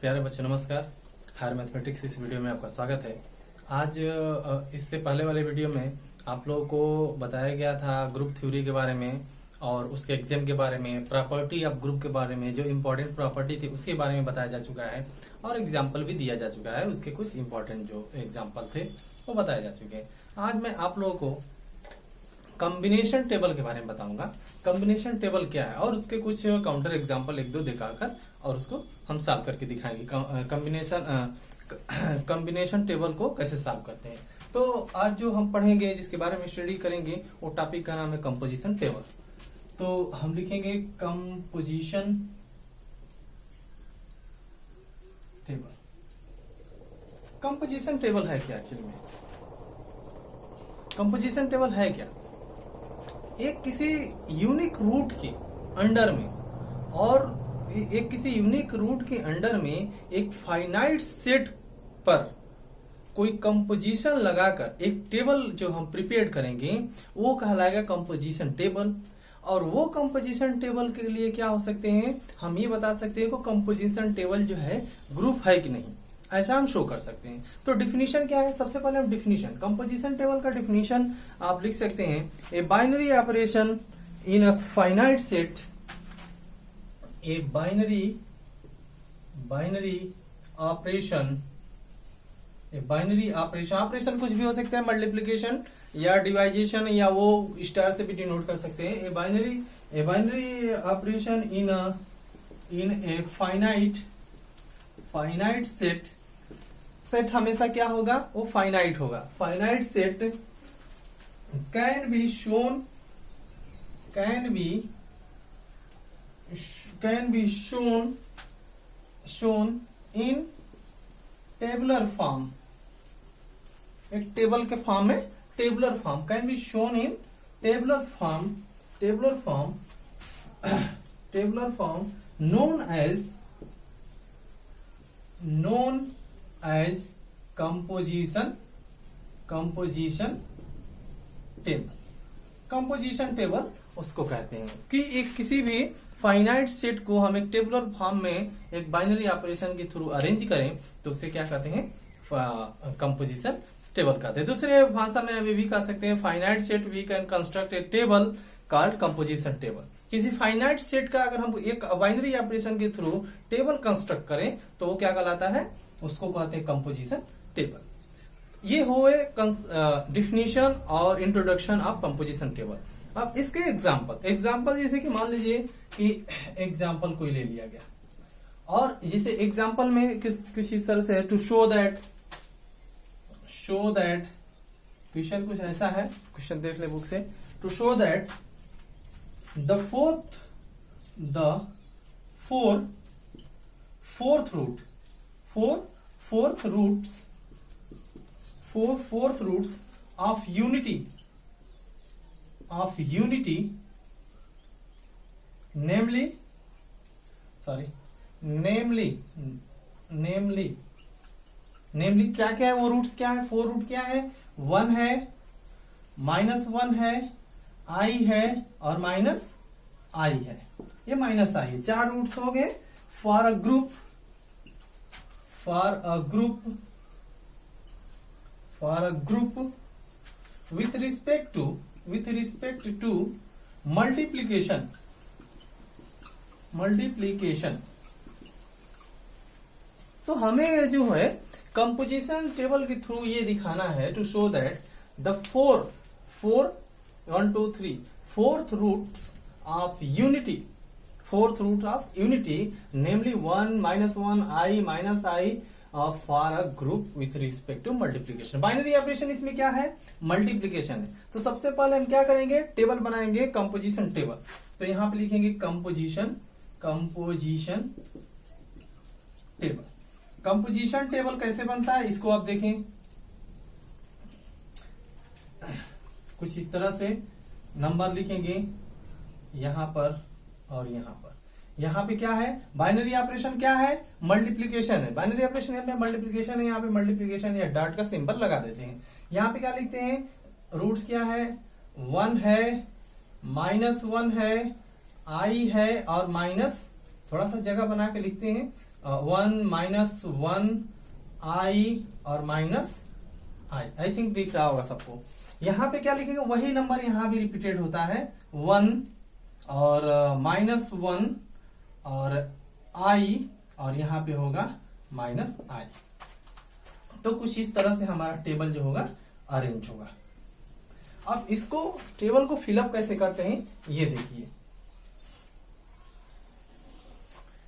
प्यारे बच्चों नमस्कार। हायर मैथमेटिक्स इस वीडियो में आपका स्वागत है। आज इससे पहले वाले वीडियो में आप लोगों को बताया गया था ग्रुप थ्योरी के बारे में और उसके एग्जाम के बारे में, प्रॉपर्टी ऑफ ग्रुप के बारे में, जो इम्पोर्टेंट प्रॉपर्टी थी उसके बारे में बताया जा चुका है और एग्जाम्पल भी दिया जा चुका है। उसके कुछ इम्पोर्टेंट जो एग्जाम्पल थे वो बताए जा चुके हैं। आज मैं आप लोगों को कॉम्बिनेशन टेबल के बारे में बताऊंगा। कॉम्बिनेशन टेबल क्या है और उसके कुछ काउंटर एग्जाम्पल एक दो दिखाकर और उसको हम सॉल्व करके दिखाएंगे। कॉम्बिनेशन टेबल को कैसे सॉल्व करते हैं। तो आज जो हम पढ़ेंगे, जिसके बारे में स्टडी करेंगे, वो टॉपिक का नाम है कंपोजिशन टेबल। तो हम लिखेंगे कंपोजिशन टेबल। कंपोजिशन टेबल है क्या एक्चुअली में? कंपोजिशन टेबल है क्या? एक किसी यूनिक रूट के अंडर में और एक किसी यूनिक रूट के अंडर में एक फाइनाइट सेट पर कोई कंपोजिशन लगाकर एक टेबल जो हम प्रिपेयर करेंगे वो कहलाएगा कंपोजिशन टेबल। और वो कंपोजिशन टेबल के लिए क्या हो सकते हैं, हम ये बता सकते हैं कि कंपोजिशन टेबल जो है ग्रुप है कि नहीं, ऐसा हम शो कर सकते हैं। तो डिफिनीशन क्या है? सबसे पहले हम डिफिनीशन, कंपोजिशन टेबल का डिफिनीशन आप लिख सकते हैं, a binary operation in a finite set, a binary operation, a binary operation कुछ भी हो सकता है, मल्टीप्लिकेशन या डिवाइजेशन या वो स्टार से भी डिनोट कर सकते हैं। A binary operation in a finite set हमेशा क्या होगा? वो फाइनाइट होगा। Finite set can be shown in tabular form. एक टेबल के फॉर्म में, tabular form can be shown in tabular form known as composition table. Composition table उसको कहते हैं कि एक किसी भी फाइनाइट सेट को हम एक टेबुलर फॉर्म में एक बाइनरी ऑपरेशन के थ्रू अरेंज करें तो उसे क्या कहते हैं? कंपोजिशन टेबल कहते हैं। दूसरे भाषा में अभी भी कह सकते हैं, finite set we can construct a table called composition table. किसी फाइनाइट सेट का अगर हम एक बाइनरी ऑपरेशन के थ्रू टेबल कंस्ट्रक्ट करें तो वो क्या कहलाता है? उसको कहते हैं कंपोजिशन टेबल। ये हुए डिफिनीशन और इंट्रोडक्शन ऑफ कंपोजिशन टेबल। अब इसके एग्जाम्पल जैसे कि मान लीजिए कि एग्जाम्पल कोई ले लिया गया और जैसे एग्जाम्पल में किस तरह से है, टू शो दैट क्वेश्चन कुछ ऐसा है, क्वेश्चन देख ले बुक से, to show that the fourth roots of unity namely क्या क्या है? वो रूट्स क्या है? 4 रूट क्या है? 1 है, -1 है, आई है और माइनस आई है। ये माइनस आई है, 4 रूट्स हो गए। For a group with respect to multiplication. तो हमें जो है कंपोजिशन टेबल के थ्रू ये दिखाना है, to show that the fourth root of unity, namely 1, -1, I, -I for a group with respect to multiplication। Binary operation इसमें क्या है? मल्टीप्लिकेशन है। तो सबसे पहले हम क्या करेंगे? टेबल बनाएंगे, कंपोजिशन टेबल। तो यहां पे लिखेंगे कंपोजिशन टेबल। कंपोजिशन टेबल कैसे बनता है इसको आप देखें, कुछ इस तरह से नंबर लिखेंगे यहां पर और यहां पर। यहां पे क्या है? बाइनरी ऑपरेशन क्या है? मल्टीप्लिकेशन है। बाइनरी ऑपरेशन है, मल्टीप्लिकेशन है। यहां पे मल्टीप्लिकेशन या डॉट का सिंबल लगा देते हैं। यहां पे क्या लिखते हैं? रूट्स क्या है? 1 है, -1 है, आई है और थोड़ा सा जगह बना के लिखते हैं, 1 माइनस 1 आई और माइनस आई थिंक दिख रहा होगा सबको। यहाँ पे क्या लिखेंगे, वही नंबर यहाँ भी रिपीटेड होता है, 1 और माइनस 1 और आई और यहाँ पे होगा माइनस आई। तो कुछ इस तरह से हमारा टेबल जो होगा अरेंज होगा। अब इसको टेबल को फिलअप कैसे करते हैं ये देखिए,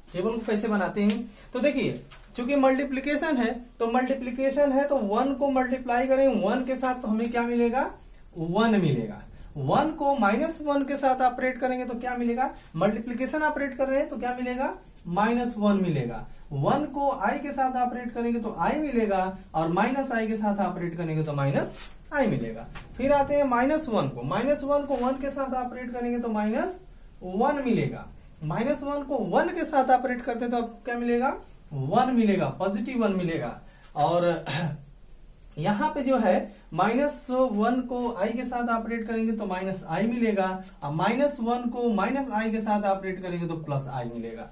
टेबल को कैसे बनाते हैं। तो देखिए चूंकि मल्टीप्लिकेशन है तो 1 को मल्टीप्लाई करें 1 के साथ तो हमें क्या मिलेगा, 1 मिलेगा। 1 को -1 के साथ ऑपरेट करेंगे तो क्या मिलेगा, मल्टीप्लिकेशन ऑपरेट कर रहे हैं तो क्या मिलेगा, -1 मिलेगा। 1 को i के साथ ऑपरेट करेंगे तो i मिलेगा और -i के साथ ऑपरेट करेंगे तो -i मिलेगा। फिर आते हैं -1 को, -1 को 1 के साथ ऑपरेट करेंगे तो -1 मिलेगा। -1 को 1 के साथ ऑपरेट करते हैं तो अब क्या मिलेगा, 1 मिलेगा, पॉजिटिव 1 मिलेगा। और यहाँ पे जो है -1 को i के साथ ऑपरेट करेंगे तो -i मिलेगा और -1 को -i के साथ ऑपरेट करेंगे तो +i मिलेगा।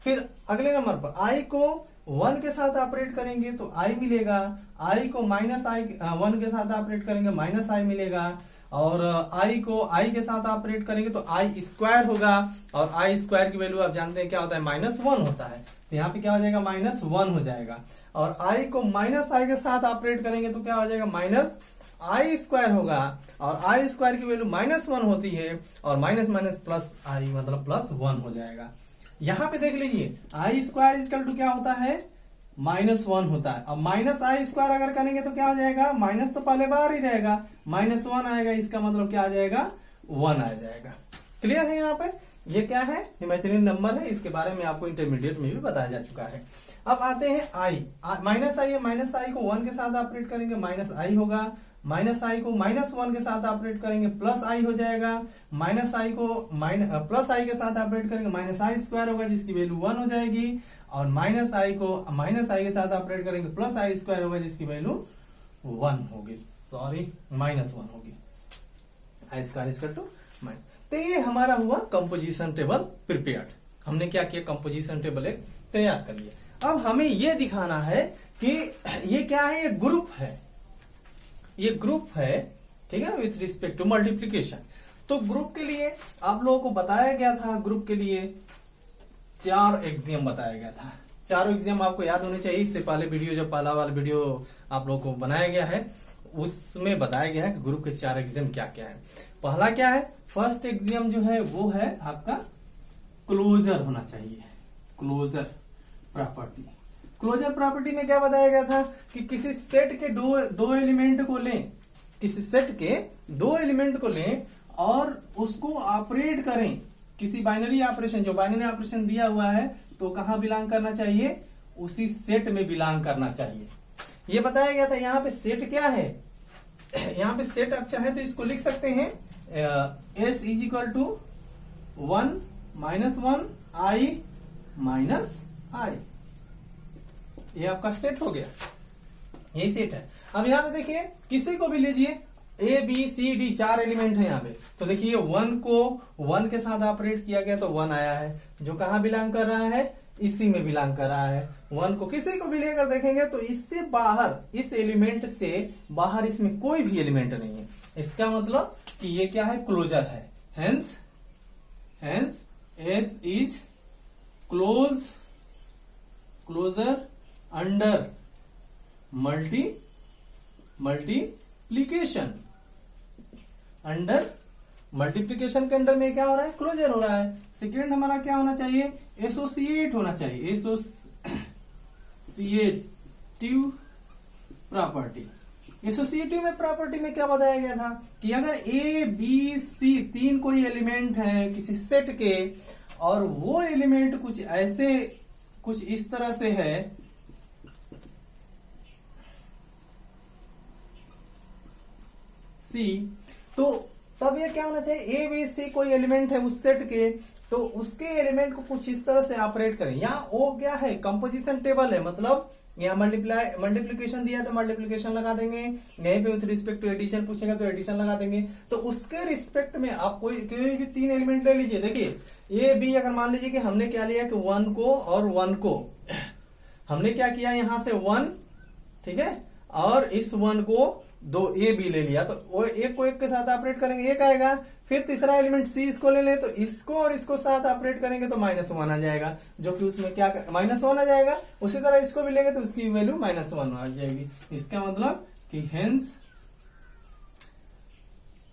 फिर अगले नंबर पर i को 1 के साथ ऑपरेट करेंगे तो i मिलेगा, i को -1 के साथ ऑपरेट करेंगे -i मिलेगा और i को i के साथ ऑपरेट करेंगे तो i स्क्वायर होगा और i स्क्वायर की वैल्यू आप जानते हैं क्या होता है, -1 होता है। तो यहाँ पे क्या हो जाएगा, -1 हो जाएगा। और i को -i के साथ ऑपरेट करेंगे तो क्या हो जाएगा, -i स्क्वायर होगा और i स्क्वायर की वैल्यू -1 होती है और माइनस माइनस प्लस i मतलब +1 हो जाएगा। यहाँ पे देख लीजिए i स्क्वायर इक्वल टू क्या होता है, -1 होता है। अब -i स्क्वायर अगर करेंगे तो क्या हो जाएगा, माइनस तो पहले बार ही रहेगा, -1 आएगा, इसका मतलब क्या आ जाएगा, 1 आ जाएगा। क्लियर है। यहाँ पे ये क्या है, इमेजिनरी नंबर है, इसके बारे में आपको इंटरमीडिएट में भी बताया जा चुका है। अब आते हैं i, -i है, -i को 1 के साथ ऑपरेट करेंगे -i होगा, -i को -1 के साथ ऑपरेट करेंगे +i हो जाएगा, -i को +i के साथ ऑपरेट करेंगे -i स्क्वायर होगा जिसकी वैल्यू 1 हो जाएगी और -i को -i के साथ ऑपरेट करेंगे +i स्क्वायर होगा जिसकी वैल्यू 1 होगी, सॉरी -1 होगी, i स्क्वायर इक्वल टू -। तो ये हमारा हुआ कंपोजिशन टेबल प्रिपेयर्ड। हमने क्या किया, कंपोजिशन टेबल एक तैयार कर लिया। अब हमें ये दिखाना है कि ये क्या है, ये ग्रुप है, ये ग्रुप है, ठीक है, विथ रिस्पेक्ट टू मल्टीप्लीकेशन। तो ग्रुप के लिए आप लोगों को बताया गया था, ग्रुप के लिए 4 एक्सियम बताया गया था। 4 एक्सियम आपको याद होने चाहिए। इससे पहले वीडियो, जो पहला वाला वीडियो आप लोगों को बनाया गया है उसमें बताया गया है कि ग्रुप के 4 एक्सियम क्या क्या है। पहला क्या है, फर्स्ट एक्सियम जो है वो है आपका क्लोजर होना चाहिए, क्लोजर प्रॉपर्टी। क्लोजर प्रॉपर्टी में क्या बताया गया था कि किसी सेट के दो एलिमेंट को लें, किसी सेट के 2 एलिमेंट को लें और उसको ऑपरेट करें किसी बाइनरी ऑपरेशन, जो बाइनरी ऑपरेशन दिया हुआ है तो कहां बिलोंग करना चाहिए, उसी सेट में बिलोंग करना चाहिए, ये बताया गया था। यहाँ पे सेट क्या है, यहाँ पे सेट आप चाहे तो इसको लिख सकते हैं S is equal to 1 -1 i -i, ये आपका सेट हो गया, यही सेट है। अब यहाँ पे देखिए किसी को भी लीजिए, A B C D 4 element है यहाँ पे, तो देखिए 1 को 1 के साथ ऑपरेट किया गया तो 1 आया है, जो कहाँ बिलोंग कर रहा है, इसी में बिलोंग कर रहा है। 1 को किसी को भी लेकर देखेंगे तो इससे बाहर, इस एलिमेंट से बाहर इसमें कोई भी एलिमेंट नहीं है, इसका मतलब कि ये क्या है, क्लोजर है। Hence S is closure under multiplication, under multiplication के अंडर में क्या हो रहा है, क्लोजर हो रहा है। सेकेंड हमारा क्या होना चाहिए, एसोसिएट होना चाहिए, एसोसिएटिव प्रॉपर्टी। एसोसिएटिव में प्रॉपर्टी में क्या बताया गया था कि अगर A B C 3 कोई एलिमेंट है किसी सेट के और वो एलिमेंट कुछ ऐसे, कुछ इस तरह से है, C, तो तब ये क्या होना चाहिए, A B C कोई एलिमेंट है उस सेट के, तो उसके एलिमेंट को कुछ इस तरह से ऑपरेट करें। यहाँ O क्या है, कंपोजिशन टेबल है, मतलब यहाँ मल्टीप्लीकेशन दिया तो मल्टीप्लीकेशन लगा देंगे, यहीं पे विथ रिस्पेक्ट टू एडिशन पूछेगा तो एडिशन लगा देंगे। तो उसके रिस्पेक्ट में आप कोई भी 3 एलिमेंट ले लीजिए। देखिए ए बी, अगर मान लीजिए कि हमने क्या लिया कि 1 को और 1 को हमने क्या किया, यहां से 1, ठीक है, और इस 1 को 2 ए बी ले लिया, तो वो एक को एक के साथ ऑपरेट करेंगे, एक आएगा। फिर तीसरा एलिमेंट सी, इसको ले लें तो इसको और इसको साथ ऑपरेट करेंगे तो -1 आ जाएगा, जो कि उसमें क्या -1 आ जाएगा। उसी तरह इसको भी लेंगे तो इसकी वैल्यू -1 आ जाएगी। इसका मतलब कि hence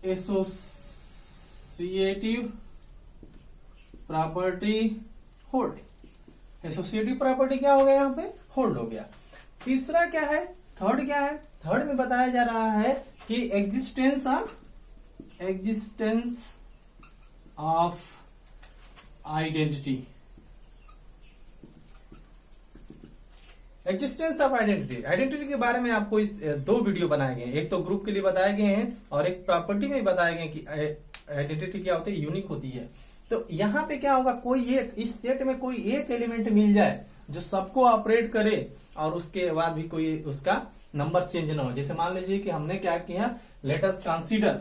associative property hold. Associative property क्या हो गया, यहाँ पे होल्ड हो गया। तीसरा क्या है, थर्ड क्या है, थर्ड में बताया जा रहा है कि existence of identity. Existence of identity, identity के बारे में आपको इस 2 वीडियो बनाए गए हैं। एक तो ग्रुप के लिए बताए गए हैं और एक प्रॉपर्टी में बताए गए कि आइडेंटिटी क्या होती है, यूनिक होती है। तो यहाँ पे क्या होगा, कोई एक इस सेट में कोई एक एलिमेंट मिल जाए जो सबको ऑपरेट करे और उसके बाद भी कोई उसका नंबर चेंज ना हो। जैसे मान लीजिए कि हमने क्या किया, let us consider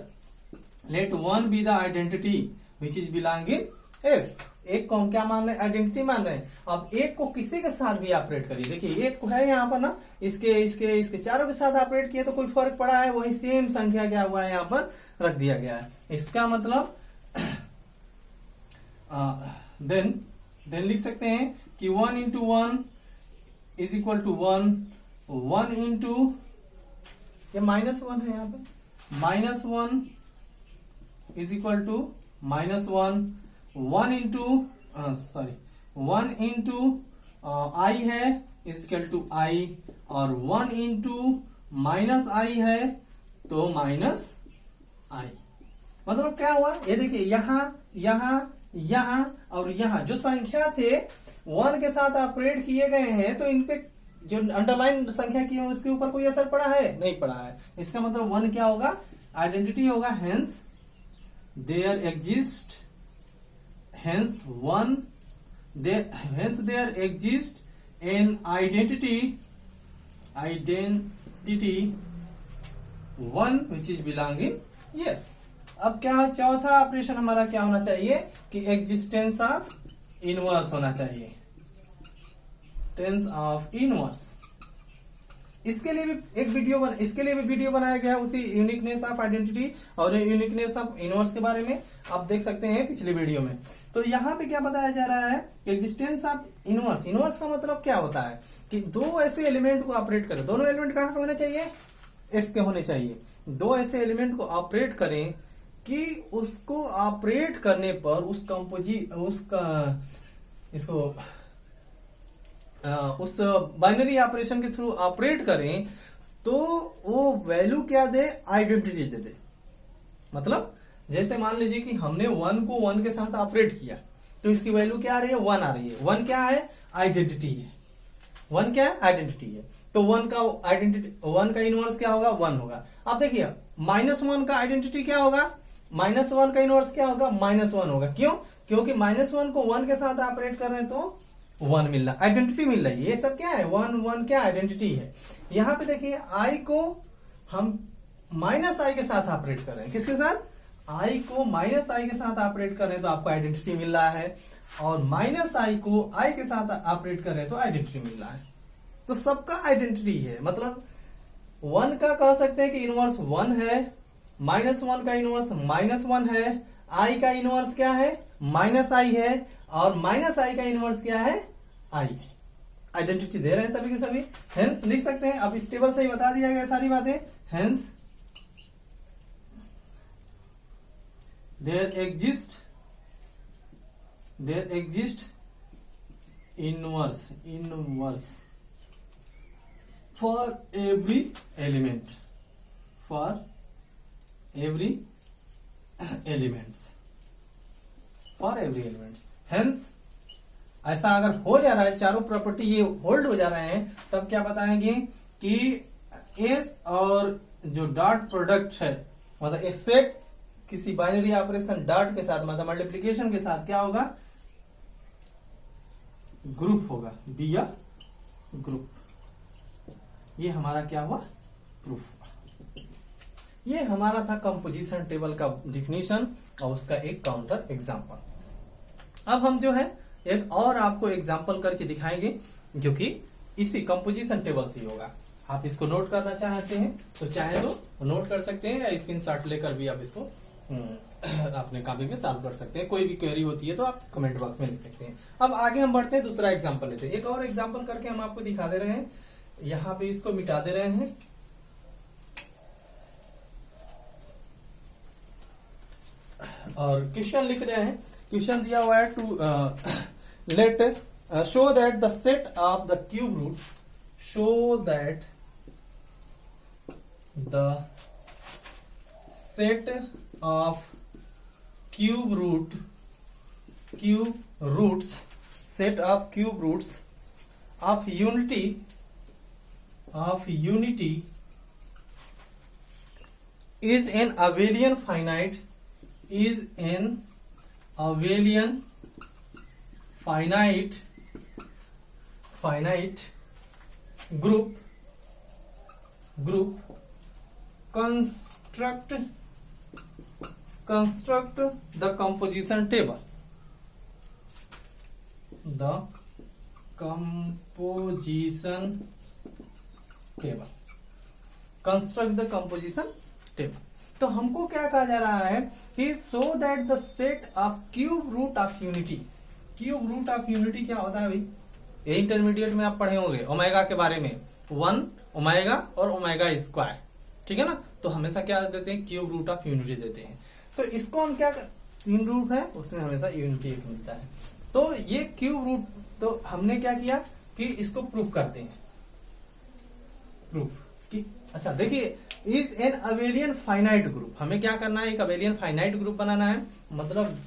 let 1 be the identity which is belonging S. एक को हम क्या मान रहे हैं, आइडेंटिटी मान रहे हैं। अब एक को किसी के साथ भी ऑपरेट करिए, देखिए एक को है यहाँ पर ना, इसके चारों के साथ ऑपरेट किए तो कोई फर्क पड़ा है, वही सेम संख्या क्या हुआ है यहाँ पर रख दिया गया है। इसका मतलब देन लिख सकते हैं कि 1 into 1 is equal to 1, 1 into ये -1 है यहाँ पे, -1 is equal to -1, 1 into i है इज इक्वल टू आई, और 1 इंटू माइनस आई है तो माइनस आई। मतलब क्या हुआ, ये देखिए यहां और यहां जो संख्या थे 1 के साथ ऑपरेट किए गए हैं, तो इनपे जो अंडरलाइन संख्या की है उसके ऊपर कोई असर पड़ा है, नहीं पड़ा है। इसका मतलब 1 क्या होगा, आइडेंटिटी होगा। Hence there exist an identity 1 which is belonging S. अब क्या चौथा ऑपरेशन हमारा क्या होना चाहिए कि एग्जिस्टेंस ऑफ इनवर्स होना चाहिए, टेंस ऑफ इनवर्स। इसके लिए भी वीडियो बनाया गया है उसी यूनिकनेस ऑफ आइडेंटिटी और यूनिकनेस ऑफ इनवर्स के बारे में, आप देख सकते हैं पिछले वीडियो में। तो यहाँ पे क्या बताया जा रहा है, एग्जिस्टेंस ऑफ इनवर्स। इनवर्स का मतलब क्या होता है कि 2 ऐसे एलिमेंट को ऑपरेट करें, दोनों एलिमेंट कहाँ के होने चाहिए, एस के होने चाहिए। 2 ऐसे एलिमेंट को ऑपरेट करें कि उसको ऑपरेट करने पर उस बाइनरी ऑपरेशन के थ्रू ऑपरेट करें तो वो वैल्यू क्या दे, आइडेंटिटी दे। मतलब जैसे मान लीजिए कि हमने 1 को 1 के साथ ऑपरेट किया तो इसकी वैल्यू क्या आ रही है, 1 आ रही है। 1 क्या है, आइडेंटिटी है। 1 क्या है, आइडेंटिटी है। तो 1 का इनवर्स क्या होगा, 1 होगा। अब देखिए -1 का आइडेंटिटी क्या होगा, -1 का इनवर्स क्या होगा, -1 होगा। क्यों, क्योंकि -1 को 1 के साथ ऑपरेट कर रहे हैं तो 1 मिल रहा, आइडेंटिटी मिल रही है। ये सब क्या है, 1 क्या आइडेंटिटी है। यहाँ पे देखिए आई को हम -i के साथ ऑपरेट कर रहे हैं, किसके साथ, आई को -i के साथ ऑपरेट कर रहे हैं तो आपको आइडेंटिटी मिल रहा है, और -i को i के साथ ऑपरेट कर रहे हैं तो आइडेंटिटी मिल रहा है। तो सबका आइडेंटिटी है। मतलब 1 का कह सकते हैं कि इनवर्स 1 है, -1 का इनवर्स -1 है, i का इनवर्स क्या है, -i है, और -i का इनवर्स क्या है, i है। आइडेंटिटी दे रहे हैं सभी के सभी। हेंस लिख सकते हैं, अब इस टेबल से ही बता दिया गया सारी बातें। Hence there exist inverse for every element, hence ऐसा अगर हो जा रहा है, चारों प्रॉपर्टी ये होल्ड हो जा रहे हैं, तब क्या बताएंगे कि एस और जो डॉट प्रोडक्ट है, मतलब एक सेट किसी बाइनरी ऑपरेशन डॉट के साथ, मतलब मल्टीप्लीकेशन के साथ क्या होगा, ग्रुप होगा, बी या ग्रुप। ये हमारा क्या हुआ, प्रूफ हुआ। ये हमारा था कंपोजिशन टेबल का डिफिनीशन और उसका एक काउंटर एग्जांपल। अब हम जो है एक और आपको एग्जांपल करके दिखाएंगे जो कि इसी कंपोजिशन टेबल से ही होगा। आप इसको नोट करना चाहते हैं तो चाहे तो नोट कर सकते हैं या स्क्रीनशॉट लेकर भी आप इसको अपने कॉपी में सॉल्व कर सकते हैं। कोई भी क्वेरी होती है तो आप कमेंट बॉक्स में लिख सकते हैं। अब आगे हम बढ़ते हैं, दूसरा एग्जांपल लेते हैं। एक और एग्जांपल करके हम आपको दिखा दे रहे हैं। यहाँ पे इसको मिटा दे रहे हैं और क्वेश्चन लिख रहे हैं। क्वेश्चन दिया हुआ है to let show that the set of the cube root, show that the set of cube roots set of cube roots of unity is an abelian finite group construct the composition table. Construct the composition table. तो हमको क्या कहा जा रहा है कि so that the set of cube root of unity. Cube root of unity क्या होता है भाई, ये इंटरमीडिएट में आप पढ़े होंगे ओमेगा के बारे में, 1 ओमेगा और ओमेगा स्क्वायर, ठीक है ना। तो हमेशा क्या देते हैं, क्यूब रूट ऑफ यूनिटी देते हैं। तो इसको हम क्या, 3 रूट है उसमें हमेशा यूनिटी एक मिलता है। तो ये क्यूब रूट, तो हमने क्या किया कि इसको प्रूफ करते हैं। प्रूफ कि अच्छा देखिए, is an abelian finite group. हमें क्या करना है, एक अबेलियन फाइनाइट ग्रुप बनाना है। मतलब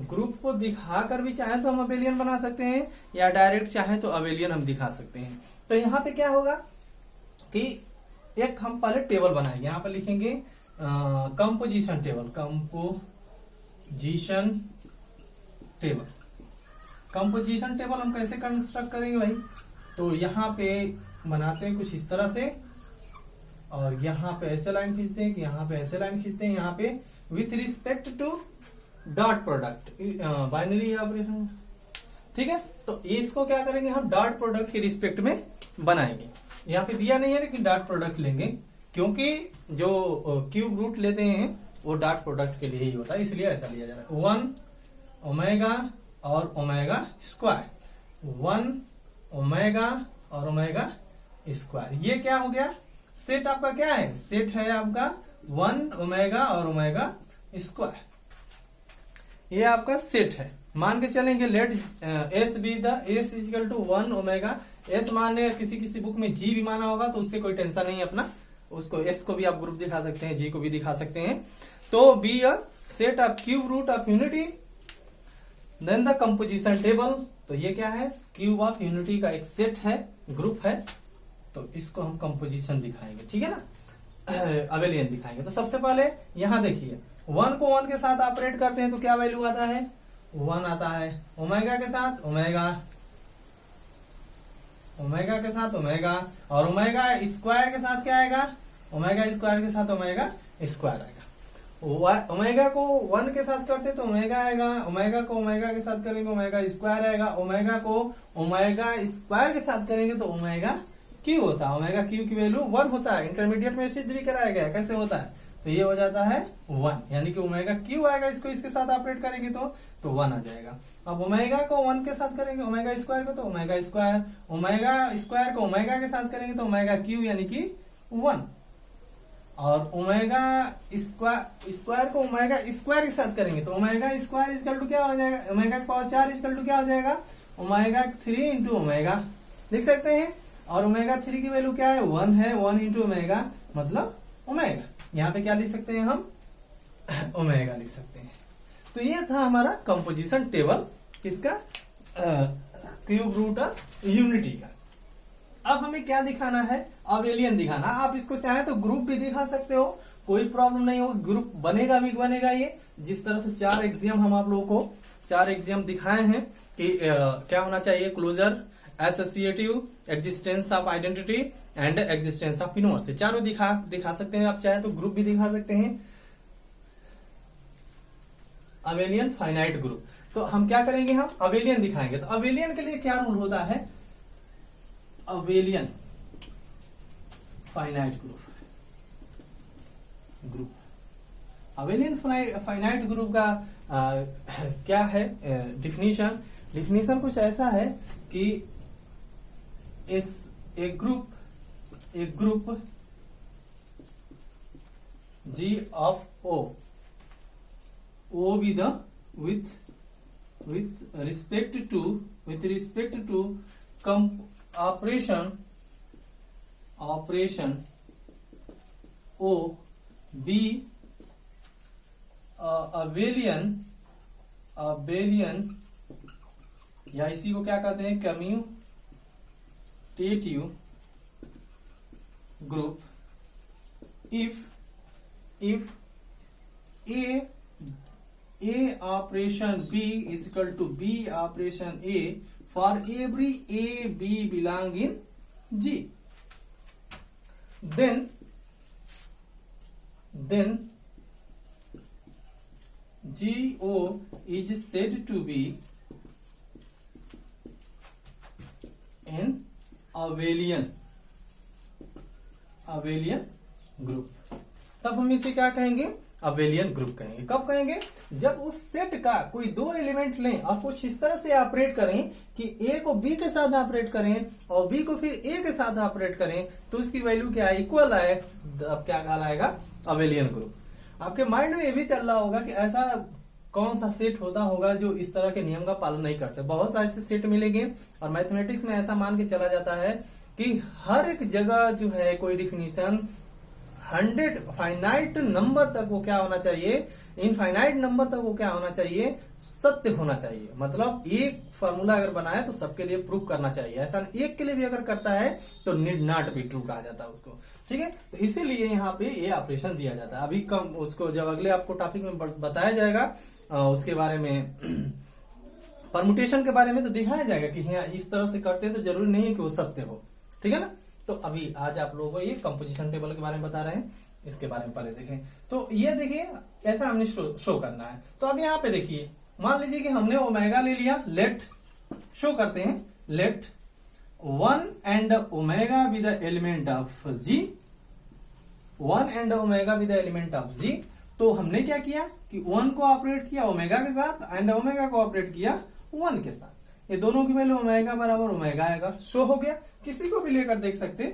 ग्रुप को दिखाकर भी चाहे तो हम अबेलियन बना सकते हैं या डायरेक्ट चाहे तो अबेलियन हम दिखा सकते हैं। तो यहाँ पे क्या होगा कि एक हम पहले टेबल बनाएंगे। यहाँ पर लिखेंगे कंपोजिशन टेबल। कंपोजिशन टेबल हम कैसे कंस्ट्रक्ट करेंगे भाई, तो यहाँ पे बनाते हैं कुछ इस तरह से और यहाँ पे ऐसे लाइन खींचते हैं कि यहाँ पे ऐसे लाइन खींचते हैं, यहाँ पे with respect to dot product binary operation, ठीक है। तो इसको क्या करेंगे हम, डॉट प्रोडक्ट के रिस्पेक्ट में बनाएंगे। यहाँ पे दिया नहीं है लेकिन डॉट प्रोडक्ट लेंगे, क्योंकि जो क्यूब रूट लेते हैं वो डॉट प्रोडक्ट के लिए ही होता है, इसलिए ऐसा लिया जा रहा है। 1 ओमेगा और ओमेगा स्क्वायर, 1 ओमेगा और ओमेगा स्क्वायर। ये क्या हो गया, सेट आपका क्या है, सेट है आपका 1 ओमेगा और ओमेगा स्क्वायर। ये आपका सेट है। मान के चलेंगे let S be the S equal to 1 omega. S मानने किसी बुक में जी भी माना होगा तो उससे कोई टेंशन नहीं है अपना, उसको एस को भी आप ग्रुप दिखा सकते हैं, जी को भी दिखा सकते हैं। तो be a set of cube root of unity, then the composition table. तो ये क्या है, क्यूब ऑफ यूनिटी का एक सेट है, ग्रुप है। तो इसको हम कंपोजिशन दिखाएंगे, ठीक है ना, अबेलियन दिखाएंगे। तो सबसे पहले यहां देखिए 1 को 1 के साथ ऑपरेट करते हैं तो क्या वैल्यू आता है, 1 आता है। ओमेगा के साथ ओमेगा, ओमेगा के साथ ओमेगा, और ओमेगा स्क्वायर के साथ क्या आएगा, ओमेगा स्क्वायर के साथ ओमेगा स्क्वायर आएगा। ओमेगा को 1 के साथ करते तो ओमेगा आएगा, ओमेगा को ओमेगा के साथ करेंगे ओमेगा स्क्वायर आएगा, ओमेगा को ओमेगा स्क्वायर के साथ करेंगे तो ओमेगा क्यू होता है। ओमेगा क्यू की वैल्यू 1 होता है, इंटरमीडिएट में सिद्ध भी कराया गया है कैसे होता है। तो ये हो जाता है 1, यानी कि ओमेगा क्यू आएगा, इसको इसके साथ ऑपरेट करेंगे तो 1 आ जाएगा। अब ओमेगा को 1 के साथ करेंगे ओमेगा स्क्वायर को तो ओमेगा स्क्वायर, ओमेगा स्क्वायर को ओमेगा के साथ करेंगे तो ओमेगा क्यू यानी कि 1, और ओमेगा स्क्वायर को ओमेगा स्क्वायर के साथ करेंगे तो ओमेगा स्क्वायर इक्वल टू क्या हो जाएगा, ओमेगा की पावर 4 इक्वल टू क्या हो जाएगा, ओमेगा 3 इंटू ओमेगा लिख सकते हैं। और ओमेगा 3 की वैल्यू क्या है, 1 है, 1 इंटू ओमेगा मतलब ओमेगा। यहाँ पे क्या लिख सकते हैं हम, ओमेगा लिख सकते हैं। तो ये था हमारा कंपोजिशन टेबल किसका, क्यूब रूट ऑफ यूनिटी का। अब हमें क्या दिखाना है, अबेलियन दिखाना। आप इसको चाहे तो ग्रुप भी दिखा सकते हो, कोई प्रॉब्लम नहीं होगी, ग्रुप बनेगा भी बनेगा। ये जिस तरह से 4 एग्जाम हम आप लोगों को 4 एग्जाम दिखाए हैं कि क्या होना चाहिए, closure associative, existence of identity and existence of universe. चारों दिखा सकते हैं, आप चाहे तो ग्रुप भी दिखा सकते हैं। अबेलियन फाइनाइट ग्रुप, तो हम क्या करेंगे, हम अबेलियन दिखाएंगे। तो अबेलियन के लिए क्या रूल होता है, abelian finite group abelian finite group का क्या है डिफिनीशन कुछ ऐसा है कि एक group G of O with respect to operation O be abelian या इसी को क्या कहते हैं, commutative group if A operation B is equal to B operation A for every A B belong in G, then GO is said to be an abelian group. तब हम इसे क्या कहेंगे, अबेलियन ग्रुप कहेंगे। कब कहेंगे, जब उस सेट का कोई दो एलिमेंट लें और कुछ इस तरह से ऑपरेट करें कि ए को बी के साथ ऑपरेट करें और बी को फिर ए के साथ ऑपरेट करें, तो उसकी वैल्यू क्या है, इक्वल आए, अब क्या कहलाएगा, अबेलियन ग्रुप। आपके माइंड में ये भी चल रहा होगा कि ऐसा कौन सा सेट होता होगा जो इस तरह के नियम का पालन नहीं करते। बहुत सारे ऐसे सेट मिलेंगे और मैथमेटिक्स में ऐसा मान के चला जाता है कि हर एक जगह जो है कोई डिफिनीशन 100 फाइनाइट नंबर तक वो क्या होना चाहिए, इनफाइनाइट नंबर तक वो क्या होना चाहिए, सत्य होना चाहिए। मतलब एक फार्मूला अगर बनाए तो सबके लिए प्रूफ करना चाहिए, ऐसा एक के लिए भी अगर करता है तो नीड नॉट बी ट्रू कहा जाता है उसको। ठीक है, तो इसीलिए यहाँ पे ये ऑपरेशन दिया जाता है। अभी कम उसको जब अगले आपको टॉपिक में बताया जाएगा उसके बारे में, परमुटेशन के बारे में तो दिखाया जाएगा कि हाँ इस तरह से करते हैं तो जरूरी नहीं है कि वो सत्य हो। ठीक है ना। तो अभी आज आप लोगों को ये कंपोजिशन टेबल के बारे में बता रहे हैं, इसके बारे में पहले देखें। तो ये देखिए ऐसा हमने शो करना है। तो अब यहाँ पे देखिए, मान लीजिए कि हमने ओमेगा ले लिया, लेट शो करते हैं, let 1 and omega with the element of G, 1 and omega with the element of G। तो हमने क्या किया कि 1 को ऑपरेट किया ओमेगा के साथ एंड ओमेगा को ऑपरेट किया 1 के साथ। ये दोनों की वैल्यू ओमेगा बराबर ओमेगा आएगा, शो हो गया। किसी को भी लेकर देख सकते,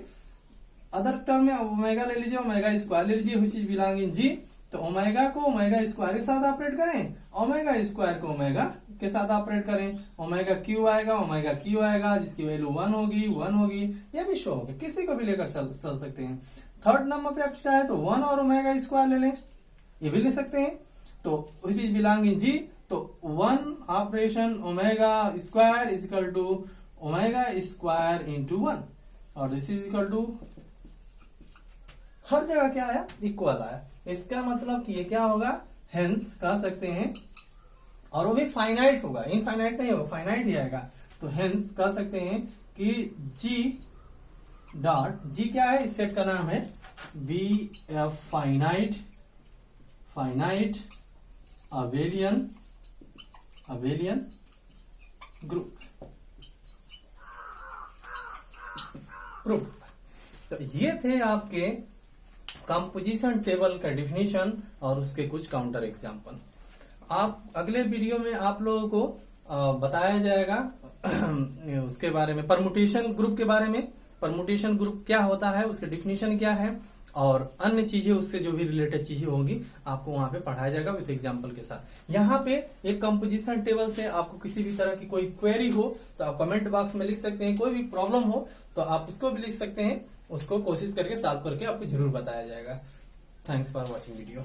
अदर टर्म में ओमेगा ले लीजिए, ओमेगा स्क्वायर ले लीजिए, which is belong in G. तो ओमेगा को ओमेगा स्क्वायर के साथ ऑपरेट करें, ओमेगा स्क्वायर को ओमेगा के साथ ऑपरेट करें, ओमेगा क्यू आएगा, ओमेगा क्यू आएगा जिसकी वैल्यू 1 होगी, ये भी शो होगी। किसी को भी लेकर चल सकते हैं। थर्ड नंबर पे आप चाहे तो 1 और ओमेगा स्क्वायर ले लें, ये भी ले सकते हैं। तो which is belong in G, तो 1 operation omega square is equal to omega square into 1 और दिस इज इक्वल टू, हर जगह क्या आया, इक्वल आया। इसका मतलब कि ये क्या होगा, हेंस कह सकते हैं, और वो भी फाइनाइट होगा, इनफाइनाइट नहीं होगा, फाइनाइट ही आएगा। तो हेंस कह सकते हैं कि जी डॉट, जी क्या है, इस सेट का नाम है B F finite abelian group proof. तो ये थे आपके कंपोजिशन टेबल का डिफिनीशन और उसके कुछ काउंटर एग्जांपल। आप अगले वीडियो में आप लोगों को बताया जाएगा उसके बारे में, परमुटेशन ग्रुप के बारे में, परमुटेशन ग्रुप क्या होता है, उसके डिफिनीशन क्या है और अन्य चीजें उससे जो भी रिलेटेड चीजें होंगी आपको वहां पे पढ़ाया जाएगा विद एग्जांपल के साथ। यहाँ पे एक कंपोजिशन टेबल से आपको किसी भी तरह की कोई क्वेरी हो तो आप कमेंट बॉक्स में लिख सकते हैं, कोई भी प्रॉब्लम हो तो आप उसको भी लिख सकते हैं, उसको कोशिश करके सॉल्व करके आपको जरूर बताया जाएगा। Thanks for watching video.